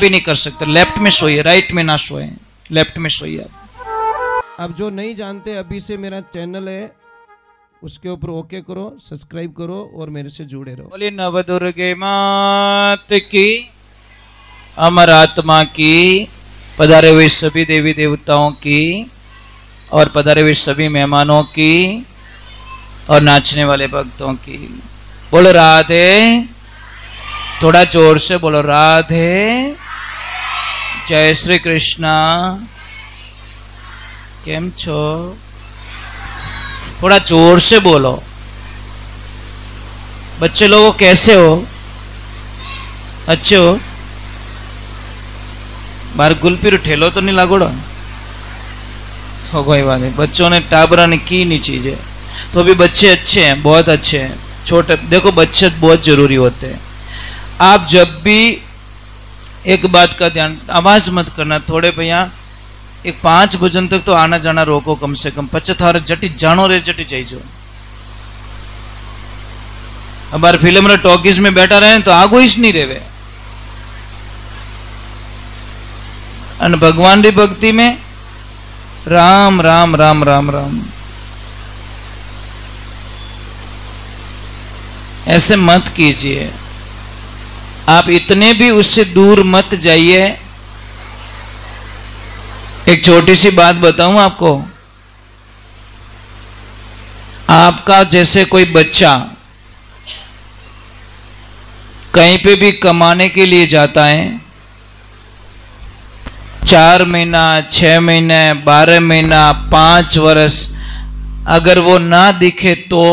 भी नहीं कर सकते। लेफ्ट में सोइए, राइट में ना सोए, लेफ्ट में सोइए। अब जो नहीं जानते, अभी से मेरा चैनल है, उसके ऊपर ओके करो, सब्सक्राइब करो और मेरे से जुड़े रहो। बोलिए नवदुर्गे मात की, अमर आत्मा की, पधारे हुए सभी देवी देवताओं की और पधारे हुए सभी मेहमानों की और नाचने वाले भक्तों की। बोलो राधे, थोड़ा जोर से बोलो राधे। जय श्री कृष्णा। केम छो? थोड़ा जोर से बोलो। बच्चे लोगों कैसे हो? अच्छे हो? बार गुलपीर ठेलो तो नहीं लागोड़ा? तो कोई बात नहीं, बच्चों ने टाबरा ने की नहीं चीजें, तो भी बच्चे अच्छे हैं, बहुत अच्छे हैं। छोटे देखो, बच्चे बहुत जरूरी होते हैं। आप जब भी एक बात का ध्यान, आवाज मत करना थोड़े भैया। एक 5 बजन तक तो आना जाना रोको कम से कम। पच्चे थारे जटी जानो रे जटी जाइजो। अब फिल्म रे टॉकीज में बैठा रहे तो आगो ही नहीं रेवे। और भगवान की भक्ति में राम राम राम राम राम। ऐसे मत कीजिए, आप इतने भी उससे दूर मत जाइए। एक छोटी सी बात बताऊं आपको। आपका जैसे कोई बच्चा कहीं पे भी कमाने के लिए जाता है, 4 महीना, 6 महीने, 12 महीना, 5 वर्ष, अगर वो ना दिखे तो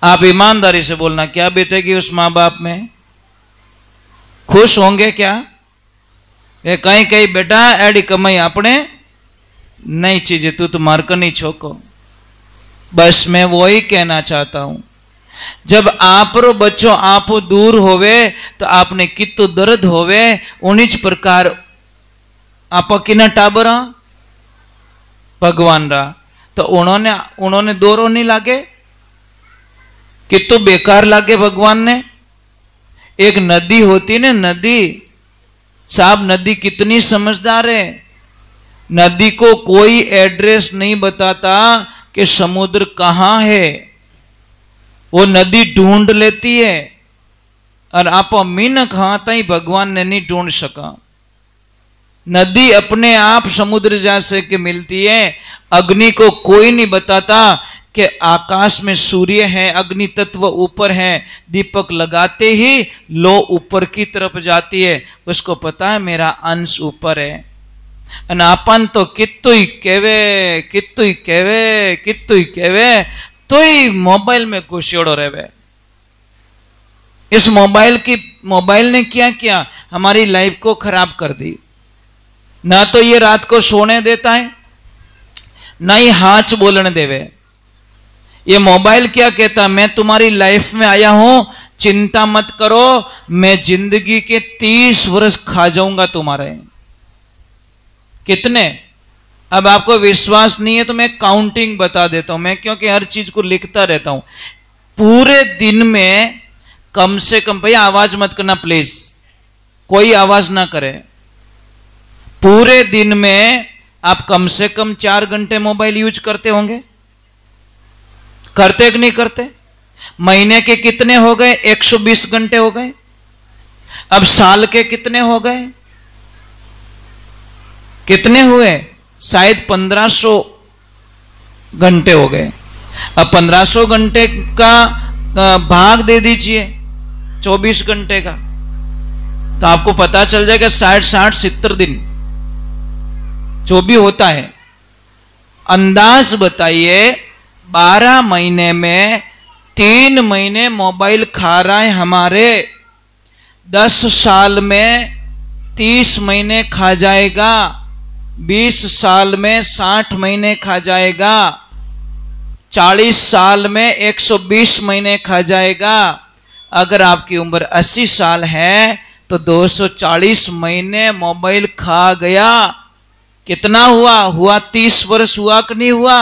आप ईमानदारी से बोलना, क्या बीतेगी उस मां बाप में? खुश होंगे क्या? ये कहीं कहीं बेटा एडी कमाई आपने नहीं चीजें, तू तो मार कर नहीं छोको। बस मैं वो ही कहना चाहता हूं, जब आप रो बच्चों आप दूर होवे तो आपने कितो दर्द होवे। उन्हीं प्रकार आप किना टाबरा भगवान रा, तो उन्होंने दोरो नहीं लागे, कितो बेकार लागे भगवान ने। एक नदी होती ने, नदी साहब, नदी कितनी समझदार है। नदी को कोई एड्रेस नहीं बताता कि समुद्र कहां है, वो नदी ढूंढ लेती है। और आप मीनक हाथ ही भगवान ने नहीं ढूंढ सका। नदी अपने आप समुद्र जैसे के मिलती है। अग्नि को कोई नहीं बताता कि आकाश में सूर्य है, अग्नि तत्व ऊपर है। दीपक लगाते ही लो ऊपर की तरफ जाती है, उसको पता है मेरा अंश ऊपर है। अपन तो कितु ही केवे तो ही मोबाइल में घुसेड़ो रहे। इस मोबाइल ने क्या किया? हमारी लाइफ को खराब कर दी। ना तो ये रात को सोने देता है, ना ही हाथ बोलने देवे। ये मोबाइल क्या कहता? मैं तुम्हारी लाइफ में आया हूं, चिंता मत करो, मैं जिंदगी के 30 वर्ष खा जाऊंगा तुम्हारे। कितने? अब आपको विश्वास नहीं है तो मैं काउंटिंग बता देता हूं। मैं क्योंकि हर चीज को लिखता रहता हूं। पूरे दिन में कम से कम, भैया आवाज मत करना प्लीज, कोई आवाज ना करे। पूरे दिन में आप कम से कम 4 घंटे मोबाइल यूज करते होंगे, करते कि नहीं करते? महीने के कितने हो गए? 120 घंटे हो गए। अब साल के कितने हो गए? कितने हुए? शायद 1500 घंटे हो गए। अब 1500 घंटे का भाग दे दीजिए 24 घंटे का, तो आपको पता चल जाएगा 60-70 दिन जो भी होता है। अंदाज बताइए, 12 महीने में 3 महीने मोबाइल खा रहा है हमारे। 10 साल में 30 महीने खा जाएगा, 20 साल में 60 महीने खा जाएगा, 40 साल में 120 महीने खा जाएगा। अगर आपकी उम्र 80 साल है तो 240 महीने मोबाइल खा गया। कितना हुआ 30 वर्ष हुआ कि नहीं हुआ?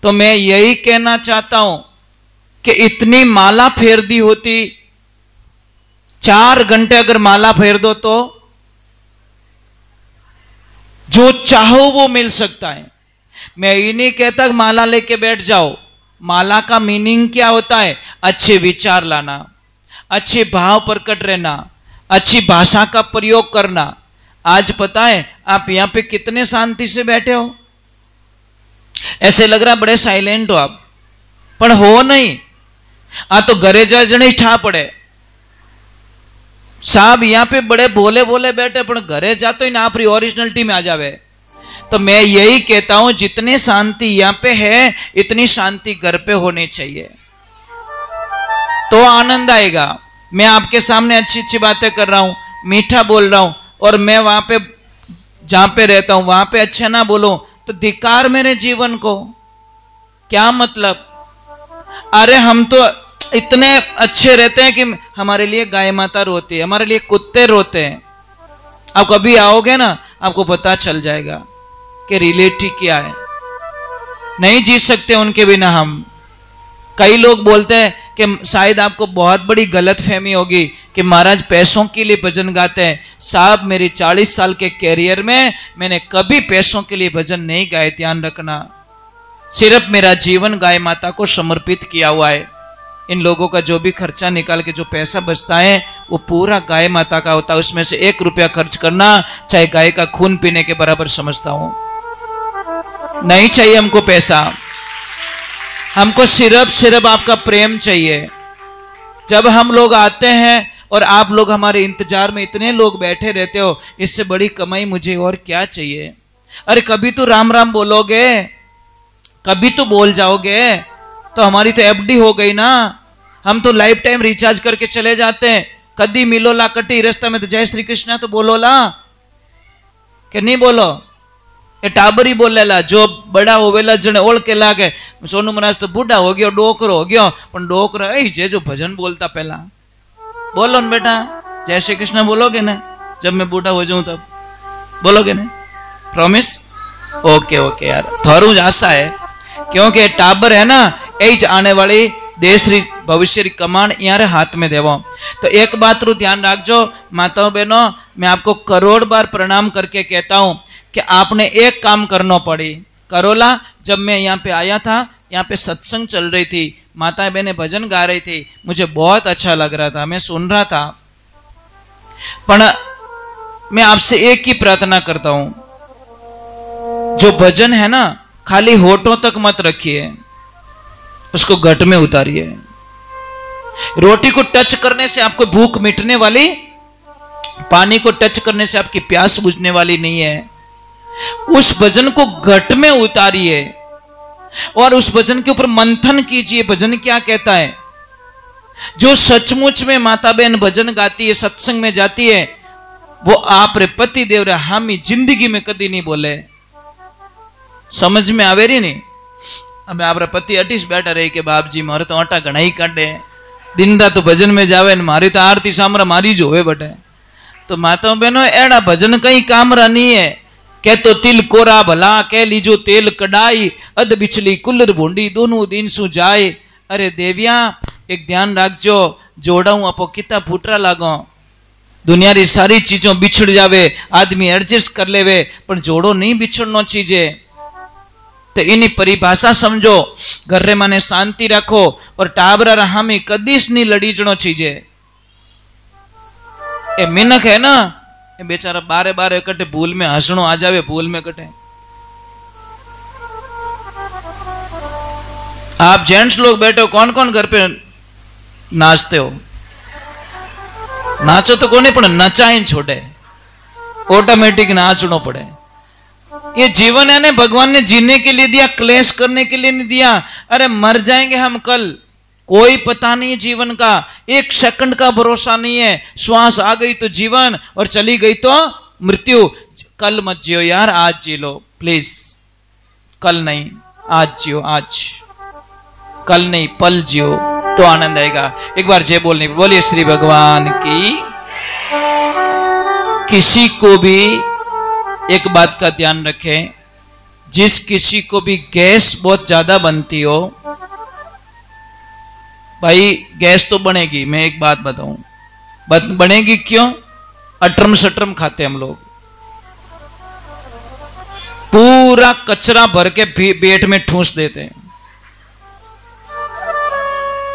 तो मैं यही कहना चाहता हूं कि इतनी माला फेर दी होती, 4 घंटे अगर माला फेर दो तो जो चाहो वो मिल सकता है। मैं ये नहीं कहता माला लेके बैठ जाओ। माला का मीनिंग क्या होता है? अच्छे विचार लाना, अच्छे भाव प्रकट रहना, अच्छी भाषा का प्रयोग करना। आज पता है आप यहां पे कितने शांति से बैठे हो, ऐसे लग रहा बड़े साइलेंट हो आप, पर हो नहीं। आ तो घरे जा जने ठा पड़े साहब, यहां पे बड़े भोले भोले बैठे, पर घरे जा तो इन आप ओरिजिनलिटी में आ जावे। तो मैं यही कहता हूं जितनी शांति यहां पे है इतनी शांति घर पे होनी चाहिए, तो आनंद आएगा। मैं आपके सामने अच्छी अच्छी बातें कर रहा हूं, मीठा बोल रहा हूं, और मैं वहां पे जहां पे रहता हूं वहां पे अच्छा ना बोलूं तो धिक्कार मेरे जीवन को। क्या मतलब? अरे हम तो इतने अच्छे रहते हैं कि हमारे लिए गाय माता रोती है, हमारे लिए कुत्ते रोते हैं। आप कभी आओगे ना आपको पता चल जाएगा कि रिलेटिव क्या है। नहीं जी सकते उनके बिना हम। कई लोग बोलते हैं कि शायद आपको बहुत बड़ी गलत फहमी होगी कि महाराज पैसों के लिए भजन गाते हैं। साहब मेरी 40 साल के कैरियर में मैंने कभी पैसों के लिए भजन नहीं गाए, ध्यान रखना। सिर्फ मेरा जीवन गाय माता को समर्पित किया हुआ है। इन लोगों का जो भी खर्चा निकाल के जो पैसा बचता है वो पूरा गाय माता का होता है। उसमें से 1 रुपया खर्च करना चाहे गाय का खून पीने के बराबर समझता हूं। नहीं चाहिए हमको पैसा, हमको सिर्फ आपका प्रेम चाहिए। जब हम लोग आते हैं और आप लोग हमारे इंतजार में इतने लोग बैठे रहते हो, इससे बड़ी कमाई मुझे और क्या चाहिए। अरे कभी तो राम राम बोलोगे, कभी तो बोल जाओगे, तो हमारी तो एफडी हो गई ना। हम तो लाइफ टाइम रिचार्ज करके चले जाते हैं। कदी मिलो ला कटी रास्ता में तो जय श्री कृष्ण तो बोलो ला, कि नहीं बोलो? ए टाबर ही बोलेला, जो बड़ा होवेला जने ओळ के लागे। सोनू महाराज तो बूढ़ा हो गयो, डोकरो हो गयो, पण डोकरो ए जे जो भजन बोलता पहला। बोलो न बेटा, जय श्री कृष्ण बोलोगे ना? जब मैं बूढ़ा हो जाऊं तब बोलोगे ना? प्रॉमिस? ओके ओके यार, थारू ज आशा है, क्योंकि टाबर है ना एज आने वाली देश री भविष्य री कमान यार हाथ में देवो। तो एक बात रू ध्यान रखजो माताओं बहनों, मैं आपको करोड़ बार प्रणाम करके कहता हूं कि आपने एक काम करना पड़ी। करोला जब मैं यहाँ पे आया था, यहाँ पे सत्संग चल रही थी, माता बहनें भजन गा रही थी, मुझे बहुत अच्छा लग रहा था, मैं सुन रहा था। पर मैं आपसे एक ही प्रार्थना करता हूं, जो भजन है ना खाली होठों तक मत रखिए, उसको घट में उतारिए। रोटी को टच करने से आपको भूख मिटने वाली, पानी को टच करने से आपकी प्यास बुझने वाली नहीं है। उस भजन को घट में उतारिए और उस भजन के ऊपर मंथन कीजिए। भजन क्या कहता है? जो सचमुच में माता बहन भजन गाती है, सत्संग में जाती है, वो आप रे पति देव रे हामी जिंदगी में कदी नहीं बोले। समझ में आवे रही नहीं? अब आप पति अटीस बैठा रही के बाप जी मारे तो आटा घना ही काटे, दिन रात तो भजन में जावे, मारी तो आरती सामरा मारी जो है बटे। तो माताओं बहनों एड़ा भजन कहीं काम रहा नहीं है। कह तो तिल कोरा भला, कह लीजो तेल कड़ाई, अध बिचली कुल्लर भूंडी दोनों दिन सु जाए। अरे देविया एक ध्यान रखजो, जोड़ाऊ अपो कितना फूटरा लागो। दुनिया री सारी चीजों बिछड़ जावे, आदमी एडजस्ट कर लेवे, पर जोड़ो नहीं बिछड़नो चीजे। तो इनी परिभाषा समझो, घरे माने शांति रखो और टाबरा रहामी कदीश नहीं लड़ी जनो चीजे। ए मिनक है ना, ये बेचारा बारे बारे कटे भूल में हंसणो आ जावे, भूल में कटे। आप जेंट्स लोग बैठे हो, कौन कौन घर पे नाचते हो? नाचो तो कोने पण नचाई छोड़े, ऑटोमेटिक नाचनो पड़े। ये जीवन है ना भगवान ने जीने के लिए दिया, क्लेश करने के लिए नहीं दिया। अरे मर जाएंगे हम कल, कोई पता नहीं जीवन का, एक सेकंड का भरोसा नहीं है। श्वास आ गई तो जीवन और चली गई तो मृत्यु। कल मत जियो यार, आज जी लो प्लीज। कल नहीं, आज जियो, आज। कल नहीं, पल जियो तो आनंद आएगा। एक बार जय बोलनी, बोलिए श्री भगवान की। किसी को भी एक बात का ध्यान रखें, जिस किसी को भी गैस बहुत ज्यादा बनती हो, भाई गैस तो बनेगी। मैं एक बात बताऊं, बनेगी क्यों? अटरम सटरम खाते हम लोग, पूरा कचरा भर के पेट में ठूंस देते हैं।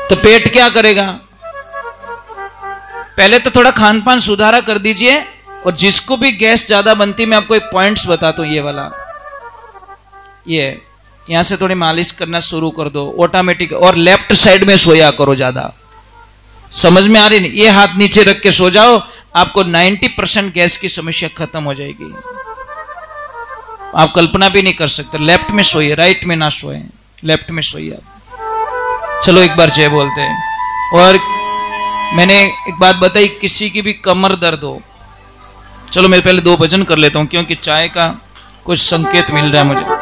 तो पेट क्या करेगा? पहले तो थोड़ा खान पान सुधारा कर दीजिए। और जिसको भी गैस ज्यादा बनती, मैं आपको एक पॉइंट्स बताता हूं, ये वाला, ये यहां से थोड़ी मालिश करना शुरू कर दो ऑटोमेटिक। और लेफ्ट साइड में सोया करो ज्यादा। समझ में आ रही नहीं? ये हाथ नीचे रख के सो जाओ, आपको 90% गैस की समस्या खत्म हो जाएगी। आप कल्पना भी नहीं कर सकते। लेफ्ट में सोइए, राइट में ना सोए, लेफ्ट में सोइए आप। चलो एक बार जय बोलते हैं। और मैंने एक बात बताई, किसी की भी कमर दर्द हो, चलो मैं पहले 2 भजन कर लेता हूं, क्योंकि चाय का कुछ संकेत मिल रहा है मुझे।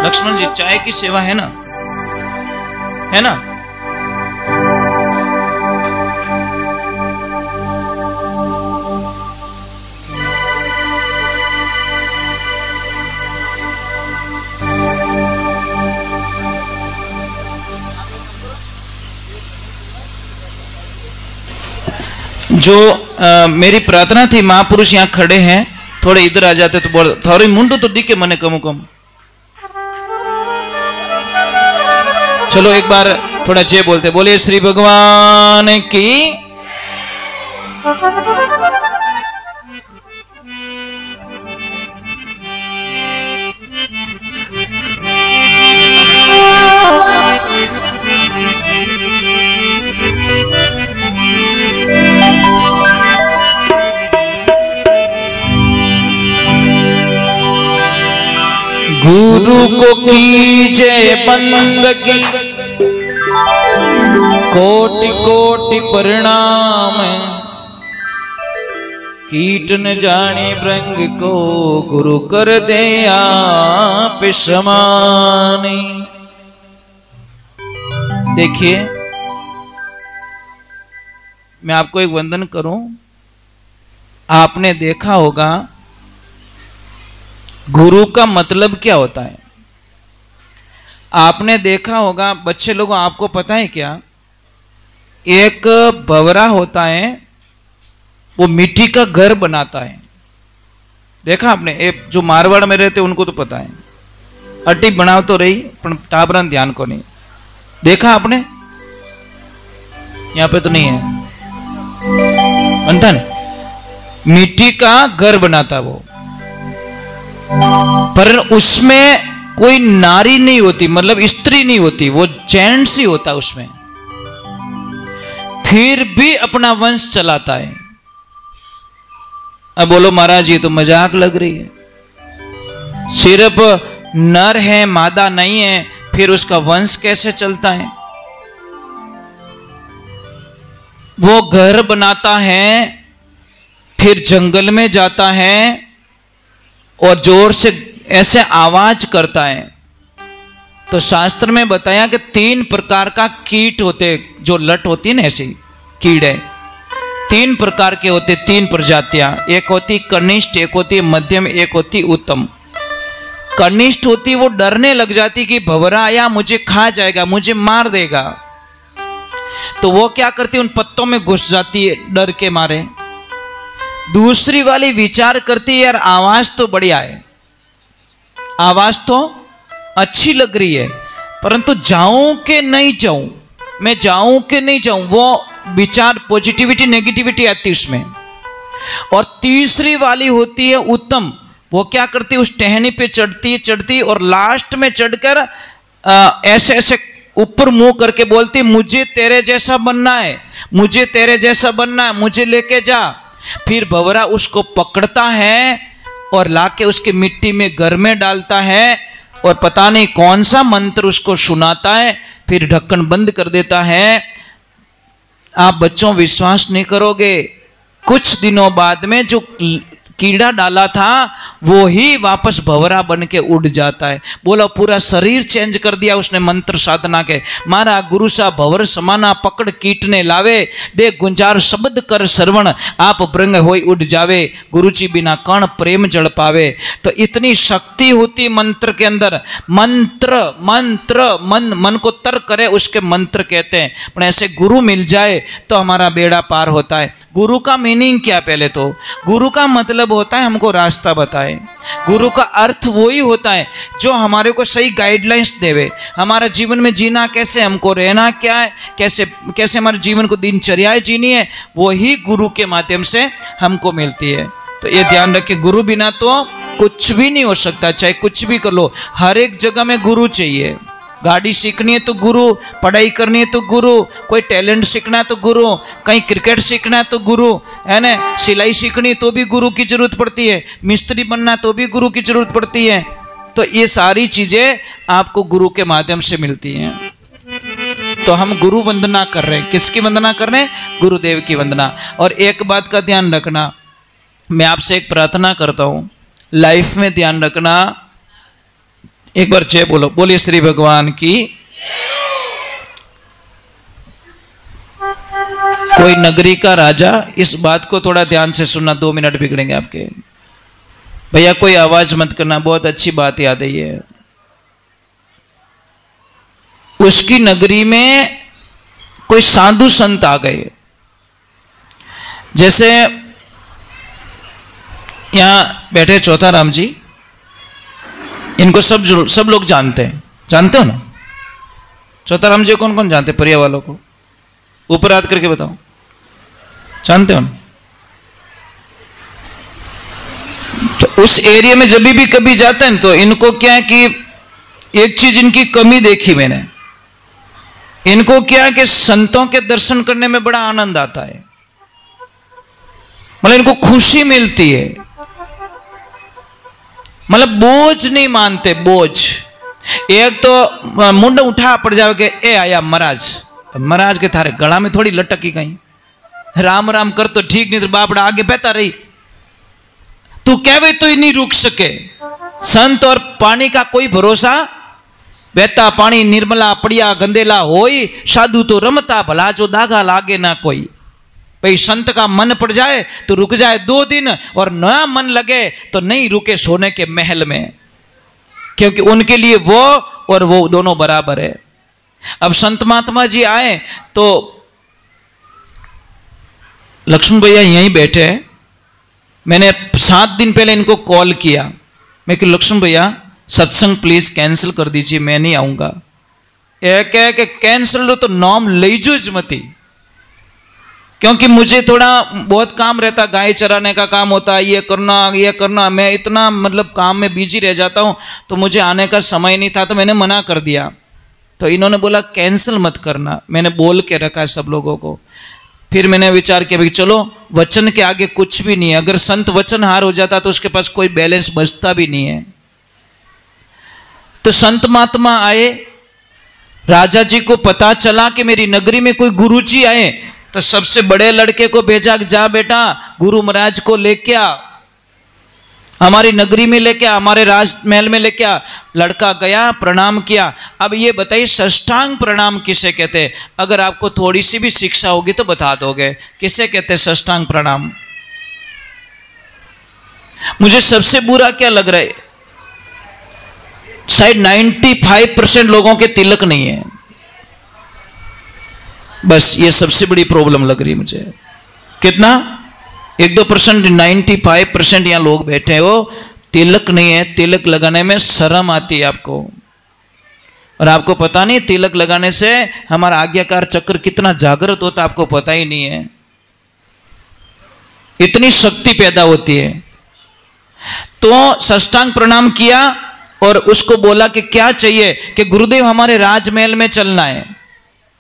लक्ष्मण जी, चाय की सेवा है ना? है ना? जो मेरी प्रार्थना थी, महापुरुष यहाँ खड़े हैं, थोड़े इधर आ जाते तो बोल, थोड़ी मुंडू तो दिखे मने कम कम। चलो एक बार थोड़ा जय बोलते, बोले श्री भगवान की। गुरु को कीजे बंदगी, कोटि कोटि प्रणाम। कीट न जाने भृंग को, गुरु कर दे आप समानी। देखिए, मैं आपको एक वंदन करूं। आपने देखा होगा गुरु का मतलब क्या होता है। आपने देखा होगा बच्चे लोगों, आपको पता है क्या? एक भंवरा होता है, वो मिट्टी का घर बनाता है। देखा आपने? एक जो मारवाड़ में रहते उनको तो पता है, अटी बनाव तो रही पर टाबरन ध्यान को नहीं। देखा आपने? यहां पे तो नहीं है, बनता नहीं, मिट्टी का घर बनाता वो। पर उसमें कोई नारी नहीं होती, मतलब स्त्री नहीं होती, वो जेंट्स ही होता उसमें। फिर भी अपना वंश चलाता है। अब बोलो महाराज ये तो मजाक लग रही है, सिर्फ नर है मादा नहीं है, फिर उसका वंश कैसे चलता है? वो घर बनाता है, फिर जंगल में जाता है और जोर से ऐसे आवाज करता है। तो शास्त्र में बताया कि 3 प्रकार का कीट होते, जो लट होती है ना, ऐसे कीड़े 3 प्रकार के होते, 3 प्रजातियां। एक होती कनिष्ठ, एक होती मध्यम, एक होती उत्तम। कनिष्ठ होती वो डरने लग जाती कि भंवरा आया मुझे खा जाएगा, मुझे मार देगा। तो वो क्या करती, उन पत्तों में घुस जाती है डर के मारे। दूसरी वाली विचार करती है, यार आवाज तो बढ़िया है, आवाज तो अच्छी लग रही है, परंतु जाऊं कि नहीं जाऊं, मैं जाऊं कि नहीं जाऊं, वो विचार पॉजिटिविटी नेगेटिविटी आती उसमें। और तीसरी वाली होती है उत्तम, वो क्या करती है, उस टहनी पे चढ़ती और लास्ट में चढ़कर ऐसे ऐसे ऊपर मुंह करके बोलती, मुझे तेरे जैसा बनना है, मुझे तेरे जैसा बनना है, मुझे लेके जा। फिर भंवरा उसको पकड़ता है और लाके उसके मिट्टी में घर में डालता है और पता नहीं कौन सा मंत्र उसको सुनाता है, फिर ढक्कन बंद कर देता है। आप बच्चों विश्वास नहीं करोगे, कुछ दिनों बाद में जो कीड़ा डाला था वो ही वापस भंवरा बन के उड़ जाता है। बोला पूरा शरीर चेंज कर दिया उसने मंत्र साधना के। मारा गुरु सा भंवर समाना पकड़ कीटने लावे, दे गुंजार शब्द कर श्रवण आप ब्रंग होई उड़ जावे, गुरुजी बिना कण प्रेम जड़ पावे। तो इतनी शक्ति होती मंत्र के अंदर। मंत्र मंत्र मन को तर करे उसके मंत्र कहते हैं। पर ऐसे गुरु मिल जाए तो हमारा बेड़ा पार होता है। गुरु का मीनिंग क्या? पहले तो गुरु का मतलब होता है हमको रास्ता बताए। गुरु का अर्थ वही होता है जो हमारे को सही गाइडलाइंस देवे, हमारा जीवन में जीना कैसे, हमको रहना क्या है, कैसे कैसे हमारे जीवन को दिनचर्याएं जीनी है, वही गुरु के माध्यम से हमको मिलती है। तो ये ध्यान रखिए, गुरु बिना तो कुछ भी नहीं हो सकता। चाहे कुछ भी कर लो, हर एक जगह में गुरु चाहिए। गाड़ी सीखनी है तो गुरु, पढ़ाई करनी है तो गुरु, कोई टैलेंट सीखना है तो गुरु, कहीं क्रिकेट सीखना है तो गुरु, है ना, सिलाई सीखनी है तो भी गुरु की जरूरत पड़ती है, मिस्त्री बनना है तो भी गुरु की जरूरत पड़ती है। तो ये सारी चीजें आपको गुरु के माध्यम से मिलती हैं। तो हम गुरु वंदना कर रहे हैं। किसकी वंदना कर रहे हैं? गुरुदेव की वंदना। और एक बात का ध्यान रखना, मैं आपसे एक प्रार्थना करता हूं, लाइफ में ध्यान रखना। एक बार जय बोलो, बोलिए श्री भगवान की। कोई नगरी का राजा, इस बात को थोड़ा ध्यान से सुनना, 2 मिनट बिगड़ेंगे आपके। भैया कोई आवाज मत करना, बहुत अच्छी बात याद है ये। उसकी नगरी में कोई साधु संत आ गए। जैसे यहां बैठे चौथा राम जी, इनको सब लोग जानते हैं, जानते हो ना? चौथा राम जी कौन कौन जानते? परिया वालों को ऊपर हाथ करके बताओ, जानते हो ना? तो उस एरिया में जब भी कभी जाते हैं तो इनको क्या है कि एक चीज इनकी कमी देखी मैंने, इनको क्या है कि संतों के दर्शन करने में बड़ा आनंद आता है, मतलब इनको खुशी मिलती है, मतलब बोझ नहीं मानते। बोझ एक तो मुंड उठा पड़ जाओ के ए आया महाराज, महाराज के थारे गला में थोड़ी लटकी कहीं, राम राम कर तो ठीक, नहीं तो बापड़ा आगे बहता रही, तू कहवे तो ही नहीं रुक सके। संत और पानी का कोई भरोसा, बहता पानी निर्मला पड़िया गंदेला होई, साधु तो रमता भला जो दागा लागे ना कोई। भाई संत का मन पड़ जाए तो रुक जाए 2 दिन, और नया मन लगे तो नहीं रुके सोने के महल में, क्योंकि उनके लिए वो और वो दोनों बराबर है। अब संत महात्मा जी आए तो लक्ष्मण भैया यहीं बैठे हैं। मैंने 7 दिन पहले इनको कॉल किया, मैं कि लक्ष्मण भैया सत्संग प्लीज कैंसिल कर दीजिए, मैं नहीं आऊंगा। एक है कि कैंसिल तो नाम लीजो मती, क्योंकि मुझे थोड़ा बहुत काम रहता, गाय चराने का काम होता है, ये करना, मैं इतना मतलब काम में बिजी रह जाता हूँ, तो मुझे आने का समय नहीं था, तो मैंने मना कर दिया। तो इन्होंने बोला कैंसिल मत करना, मैंने बोल के रखा है सब लोगों को। फिर मैंने विचार किया भाई चलो, वचन के आगे कुछ भी नहीं है, अगर संत वचन हार हो जाता तो उसके पास कोई बैलेंस बचता भी नहीं है। तो संत महात्मा आए, राजा जी को पता चला कि मेरी नगरी में कोई गुरुजी आए, तो सबसे बड़े लड़के को भेजा, जा बेटा गुरु महाराज को लेके आ, हमारी नगरी में लेके आ, हमारे राजमहल में लेके आ। लड़का गया, प्रणाम किया। अब ये बताइए साष्टांग प्रणाम किसे कहते हैं? अगर आपको थोड़ी सी भी शिक्षा होगी तो बता दोगे किसे कहते हैं साष्टांग प्रणाम। मुझे सबसे बुरा क्या लग रहा है, शायद 95% लोगों के तिलक नहीं है, बस ये सबसे बड़ी प्रॉब्लम लग रही है मुझे। कितना? 1-2%, 95% यहां लोग बैठे हो तिलक नहीं है। तिलक लगाने में शर्म आती है आपको, और आपको पता नहीं तिलक लगाने से हमारा आज्ञाकार चक्र कितना जागृत होता है, आपको पता ही नहीं है। इतनी शक्ति पैदा होती है। तो साष्टांग प्रणाम किया और उसको बोला कि क्या चाहिए, कि गुरुदेव हमारे राजमहल में चलना है।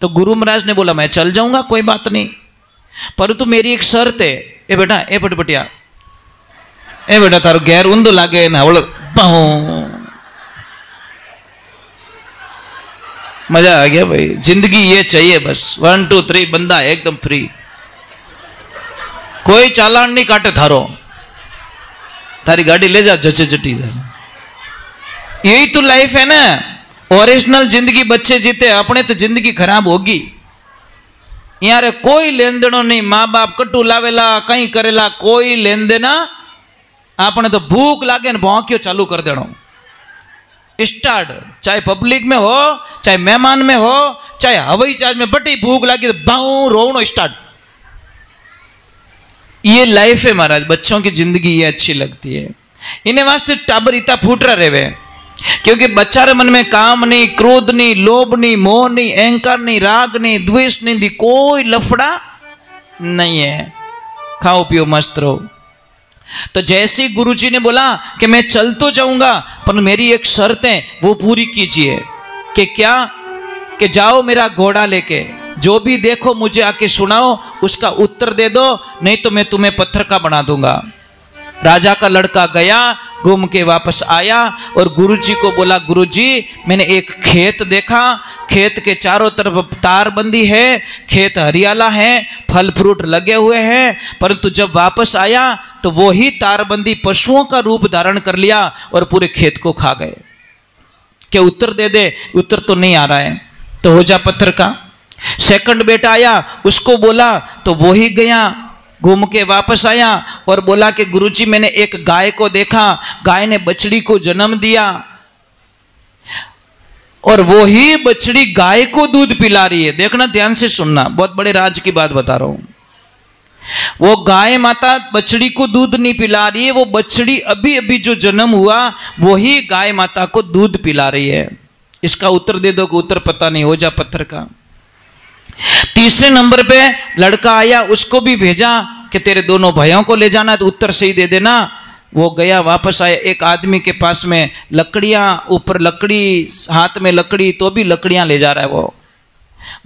तो गुरु महाराज ने बोला मैं चल जाऊंगा, कोई बात नहीं, परंतु मेरी एक शर्त है। ए बेटा, ए पटपटिया, ए बेटा तारो गैर उंदो लागे ना, मजा आ गया भाई। जिंदगी ये चाहिए बस, 1 2 3 बंदा एकदम फ्री, कोई चालान नहीं काटे थारो, थारी गाड़ी ले जा जचे चटी। यही तो लाइफ है ना। ओरिजिनल जिंदगी बच्चे जीते, अपने तो जिंदगी खराब होगी। यार कोई लेन देनो नहीं, माँ बाप कट्टू लावेला कहीं करेला, कोई लेन देना। आपने तो भूख लागे न भौंकियो चालू कर देनो स्टार्ट, चाहे पब्लिक में हो, चाहे मेहमान में हो, चाहे हवाई जहाज में, बड़ी भूख लगी तो बाऊ रोनो स्टार्ट। ये लाइफ है महाराज, बच्चों की जिंदगी ये अच्छी लगती है। इन्हें वास्ते टाबर इतना फूट रहा रेवे, क्योंकि बच्चा रे मन में काम नहीं, क्रोध नहीं, लोभ नहीं, मोह नहीं, अहंकार नहीं, राग नहीं, द्वेष नहीं, कोई लफड़ा नहीं है। खाओ पियो मस्त रहो। तो जैसे ही गुरुजी ने बोला कि मैं चल तो जाऊंगा, पर मेरी एक शर्त है वो पूरी कीजिए। कि क्या? कि जाओ मेरा घोड़ा लेके, जो भी देखो मुझे आके सुनाओ, उसका उत्तर दे दो, नहीं तो मैं तुम्हें पत्थर का बना दूंगा। राजा का लड़का गया, घूम के वापस आया और गुरुजी को बोला, गुरुजी मैंने एक खेत देखा, खेत के चारों तरफ तारबंदी है, खेत हरियाला है, फल फ्रूट लगे हुए हैं, परंतु जब वापस आया तो वो ही तारबंदी पशुओं का रूप धारण कर लिया और पूरे खेत को खा गए। क्या उत्तर दे दे? उत्तर तो नहीं आ रहा है, तो हो जा पत्थर का। सेकंड बेटा आया, उसको बोला तो वो ही गया, घूम के वापस आया और बोला कि गुरुजी मैंने एक गाय को देखा, गाय ने बछड़ी को जन्म दिया और वो ही बछड़ी गाय को दूध पिला रही है। देखना, ध्यान से सुनना, बहुत बड़े राज की बात बता रहा हूं। वो गाय माता बछड़ी को दूध नहीं पिला रही है, वो बछड़ी अभी अभी जो जन्म हुआ वो ही गाय माता को दूध पिला रही है। इसका उत्तर दे दो कि उत्तर पता नहीं, हो जा पत्थर का। तीसरे नंबर पे लड़का आया, उसको भी भेजा कि तेरे दोनों भाइयों को ले जाना, तो उत्तर सही दे देना। वो गया, वापस आया, एक आदमी के पास में लकड़ियां, ऊपर लकड़ी, हाथ में लकड़ी, तो भी लकड़ियां ले जा रहा है वो।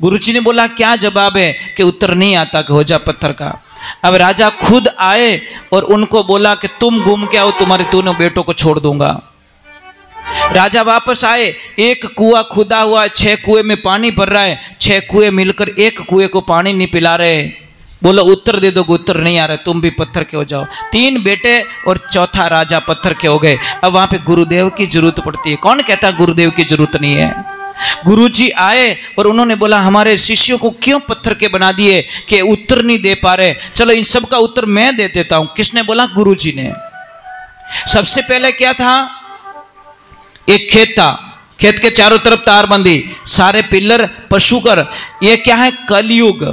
गुरुजी ने बोला क्या जवाब है? कि उत्तर नहीं आता, कि हो जा पत्थर का। अब राजा खुद आए और उनको बोला कि तुम घूम के आओ, तुम्हारे दोनों बेटों को छोड़ दूंगा। राजा वापस आए, एक कुआं खुदा हुआ, 6 कुएं में पानी भर रहा है, 6 कुएं मिलकर एक कुएं को पानी नहीं पिला रहे। बोलो उत्तर दे दो, उत्तर नहीं आ रहा, तुम भी पत्थर के हो जाओ। 3 बेटे और चौथा राजा पत्थर के हो गए। अब वहां पे गुरुदेव की जरूरत पड़ती है। कौन कहता गुरुदेव की जरूरत नहीं है? गुरुजी आए और उन्होंने बोला हमारे शिष्यों को क्यों पत्थर के बना दिए कि उत्तर नहीं दे पा रहे, चलो इन सब का उत्तर मैं दे देता हूं। किसने बोला? गुरुजी ने। सबसे पहले क्या था? एक खेत था, खेत के चारों तरफ तारबंदी, सारे पिलर पशुकर। ये क्या है? कलयुग।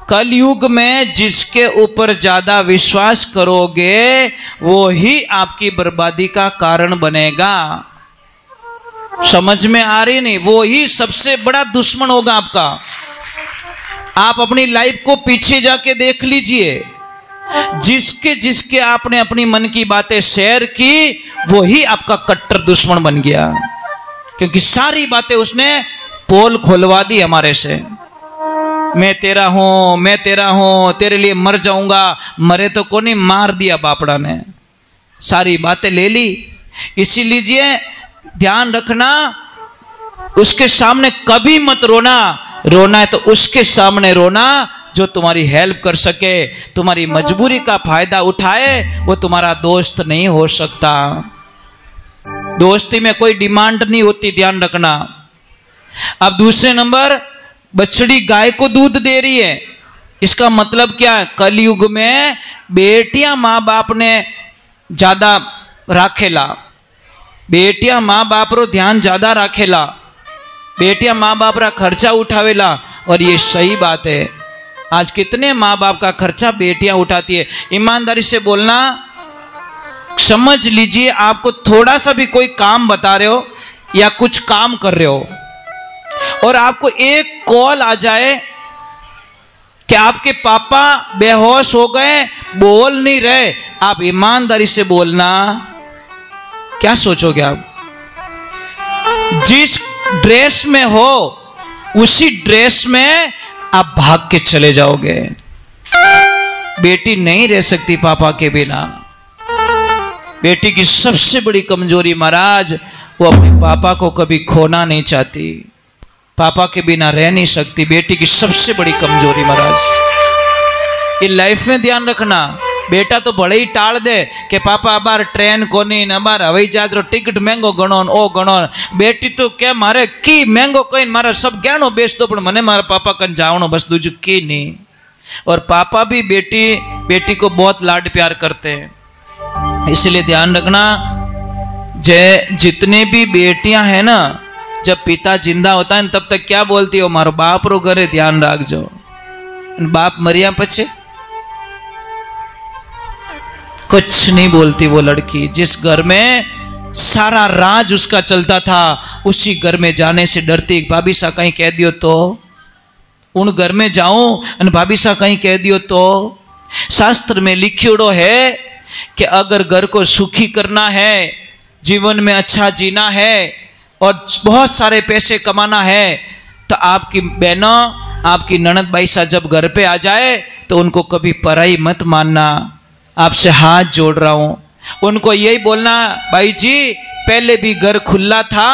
कलयुग में जिसके ऊपर ज्यादा विश्वास करोगे वो ही आपकी बर्बादी का कारण बनेगा। समझ में आ रही नहीं? वो ही सबसे बड़ा दुश्मन होगा आपका। आप अपनी लाइफ को पीछे जाके देख लीजिए, जिसके जिसके आपने अपनी मन की बातें शेयर की वो ही आपका कट्टर दुश्मन बन गया, क्योंकि सारी बातें उसने पोल खोलवा दी हमारे से। मैं तेरा हूं, मैं तेरा हूं, तेरे लिए मर जाऊंगा। मरे तो को नहीं, मार दिया बापड़ा ने, सारी बातें ले ली। इसीलिए ध्यान रखना, उसके सामने कभी मत रोना। रोना है तो उसके सामने रोना जो तुम्हारी हेल्प कर सके, तुम्हारी मजबूरी का फायदा उठाए। वो तुम्हारा दोस्त नहीं हो सकता। दोस्ती में कोई डिमांड नहीं होती, ध्यान रखना। अब दूसरे नंबर, बछड़ी गाय को दूध दे रही है, इसका मतलब क्या है? कलयुग में बेटियां माँ बाप ने ज्यादा राखेला, बेटियां माँ बाप रो ध्यान ज्यादा राखेला, बेटियां माँ बाप रा खर्चा उठावेला। और ये सही बात है। आज कितने माँ बाप का खर्चा बेटियां उठाती है। ईमानदारी से बोलना, समझ लीजिए आपको थोड़ा सा भी कोई काम बता रहे हो या कुछ काम कर रहे हो और आपको एक कॉल आ जाए कि आपके पापा बेहोश हो गए, बोल नहीं रहे, आप ईमानदारी से बोलना, क्या सोचोगे आप? जिस ड्रेस में हो उसी ड्रेस में आप भाग के चले जाओगे। बेटी नहीं रह सकती पापा के बिना। बेटी की सबसे बड़ी कमजोरी महाराज, वो अपने पापा को कभी खोना नहीं चाहती, पापा के बिना रह नहीं सकती। बेटी की सबसे बड़ी कमजोरी महाराज, ये लाइफ में ध्यान रखना। बेटा तो भले ही टाल दे कि पापा अबार ट्रेन कोनी ने अबार हवाई जहाज रो टिकट महंगो गणो ओ गणो। बेटी तो क्या मारे की महंगो कोई मारा सब गहनो बेच दो, पर मने मारा पापा कन जावणो बस, दूजू की नहीं। और पापा भी बेटी को बहुत लाड प्यार करते हैं। इसलिए ध्यान रखना, जितने भी बेटियां हैं ना, जब पिता जिंदा होता है तब तक क्या बोलती हो, मारो बाप रो घरे ध्यान राखजो। बाप मरिया पछे कुछ नहीं बोलती वो लड़की। जिस घर में सारा राज उसका चलता था, उसी घर में जाने से डरती। भाभी सा कहीं कह दियो तो, उन घर में जाऊं और भाभी सा कहीं कह दियो तो। शास्त्र में लिखियोड़ो है कि अगर घर को सुखी करना है, जीवन में अच्छा जीना है और बहुत सारे पैसे कमाना है, तो आपकी बहनों, आपकी ननद भाई सा जब घर पे आ जाए तो उनको कभी पराई मत मानना। आपसे हाथ जोड़ रहा हूं, उनको यही बोलना, भाई जी पहले भी घर खुला था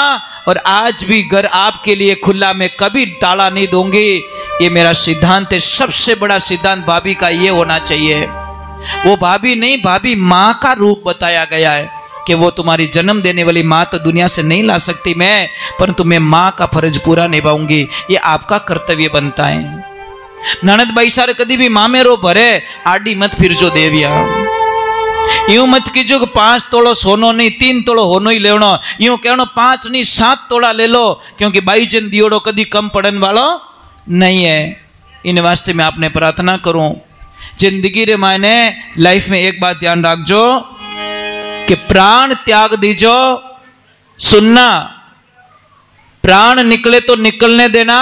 और आज भी घर आपके लिए खुला, मैं कभी ताला नहीं दूंगी। ये मेरा सिद्धांत है। सबसे बड़ा सिद्धांत भाभी का ये होना चाहिए। वो भाभी नहीं, भाभी माँ का रूप बताया गया है कि वो तुम्हारी जन्म देने वाली माँ तो दुनिया से नहीं ला सकती मैं, परंतु मैं माँ का फर्ज पूरा निभाऊंगी। ये आपका कर्तव्य बनता है। ननद भाई सारे कभी भी माँ में रो भरे आडी मत फिर जो देविया। यूं मत कीजो कि 5 तोड़ो सोनो नहीं 3 तोड़ो होनो ही लेवनो। यूं कहनो 5 नहीं 7 तोड़ा ले लो, क्योंकि भाई जन दियोड़ो कभी कम पड़न वालो नहीं है। इन वास्ते मैं आपने प्रार्थना करूं, जिंदगी रे मायने लाइफ में एक बात ध्यान रखजो कि प्राण त्याग दीजो। सुनना, प्राण निकले तो निकलने देना,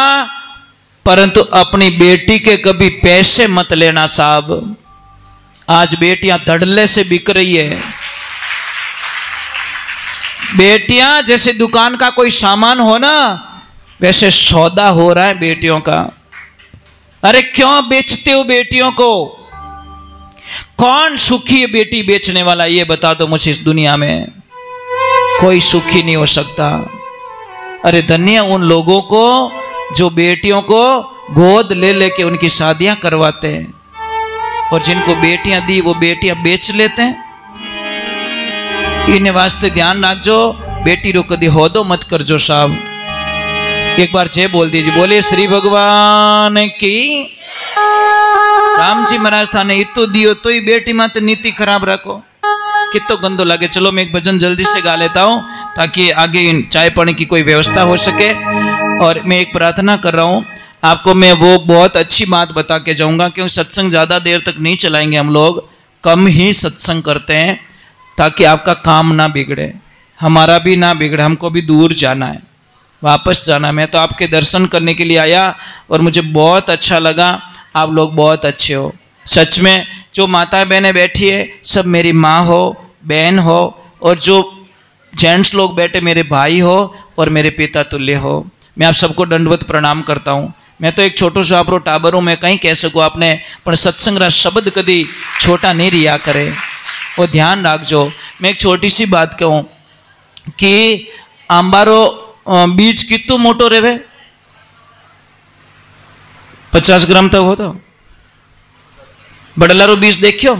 परंतु अपनी बेटी के कभी पैसे मत लेना साहब। आज बेटियां धड़ल्ले से बिक रही है। बेटियां जैसे दुकान का कोई सामान हो ना, वैसे सौदा हो रहा है बेटियों का। अरे क्यों बेचते हो बेटियों को? कौन सुखी है बेटी बेचने वाला? ये बता दो मुझे। इस दुनिया में कोई सुखी नहीं हो सकता। अरे धन्य उन लोगों को जो बेटियों को गोद ले लेके उनकी शादियां करवाते हैं, और जिनको बेटियां दी वो बेटियां बेच लेते हैं। इन वास्ते ध्यान रखजो, बेटी रो कदी होदो मत करजो साहब। एक बार जय बोल दीजिए। बोले श्री भगवान की। राम जी महाराज थाने इतो दियो तो ही बेटी मत नीति खराब रखो, कितो गंदो लगे। चलो मैं एक भजन जल्दी से गा लेता हूँ ताकि आगे चाय पानी की कोई व्यवस्था हो सके। और मैं एक प्रार्थना कर रहा हूँ आपको, मैं वो बहुत अच्छी बात बता के जाऊंगा, क्योंकि सत्संग ज़्यादा देर तक नहीं चलाएंगे हम लोग, कम ही सत्संग करते हैं ताकि आपका काम ना बिगड़े, हमारा भी ना बिगड़े। हमको भी दूर जाना है, वापस जाना है। मैं तो आपके दर्शन करने के लिए आया और मुझे बहुत अच्छा लगा। आप लोग बहुत अच्छे हो सच में। जो माता बहनें बैठी है सब मेरी माँ हो, बहन हो, और जो जेंट्स लोग बैठे मेरे भाई हो और मेरे पिता तुल्य हो। मैं आप सबको दंडवत प्रणाम करता हूँ। मैं तो एक छोटो सो आपरो टाबर हूँ, मैं कहीं कह सकूँ आपने, पर सत्संग रा शब्द कदी छोटा नहीं रिया करे, वो ध्यान रखजो। मैं एक छोटी सी बात कहूँ कि आंबारो बीज कितो मोटो रेवे? 50 ग्राम तक हो तो। बड़लारो बीज देखियो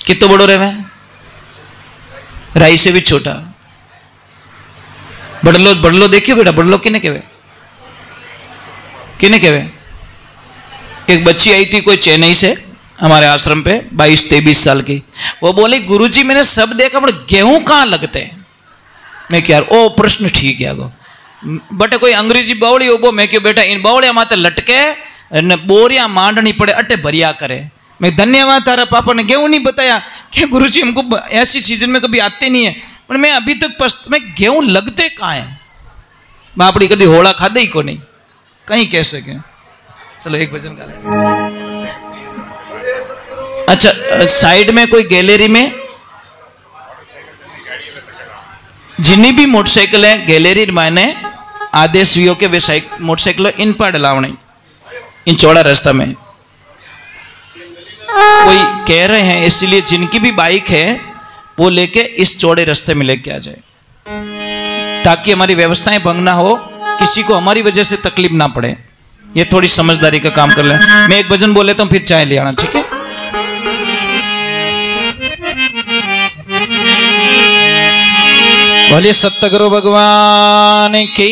कितो बड़ो रेवे? राई से भी छोटा। बड़लो बड़लो देखियो बेटा, बड़लो किने कहवे? किने कहवे? एक बच्ची आई थी कोई चेन्नई से हमारे आश्रम पे, 22-23 साल की। वो बोली गुरुजी मैंने सब देखा पर गेहूं कहाँ लगते हैं? मैं क्या ओ प्रश्न ठीक है गो बटे कोई अंग्रेजी बावड़ी उबो। मैं क्यों बेटा इन बावड़िया माते लटके ने बोरिया मांडनी पड़े अटे भरिया करे। मैं धन्यवाद तारा पापा ने गेहूं नहीं बताया कि गुरुजी हमको ऐसी सीजन में कभी आते नहीं है, पर मैं अभी तक में गेहूं लगते कहाँ हैं? बापड़ी कभी होड़ा खादे ही को नहीं, कहीं कह सके। चलो एक भजन गा लें। अच्छा साइड में कोई गैलरी में जिन्नी भी मोटरसाइकिल है गैलरी मायने आदेश वियो के वे मोटरसाइकिल इन पर डलावनी इन चौड़ा रास्ता में कोई कह रहे हैं, इसलिए जिनकी भी बाइक है वो लेके इस चौड़े रास्ते में लेके आ जाए ताकि हमारी व्यवस्थाएं भंग ना हो, किसी को हमारी वजह से तकलीफ ना पड़े। ये थोड़ी समझदारी का काम कर ले। मैं एक भजन बोल लेता हूँ फिर चाय ले आना, ठीक है? बोलिए सतगुरु भगवान की।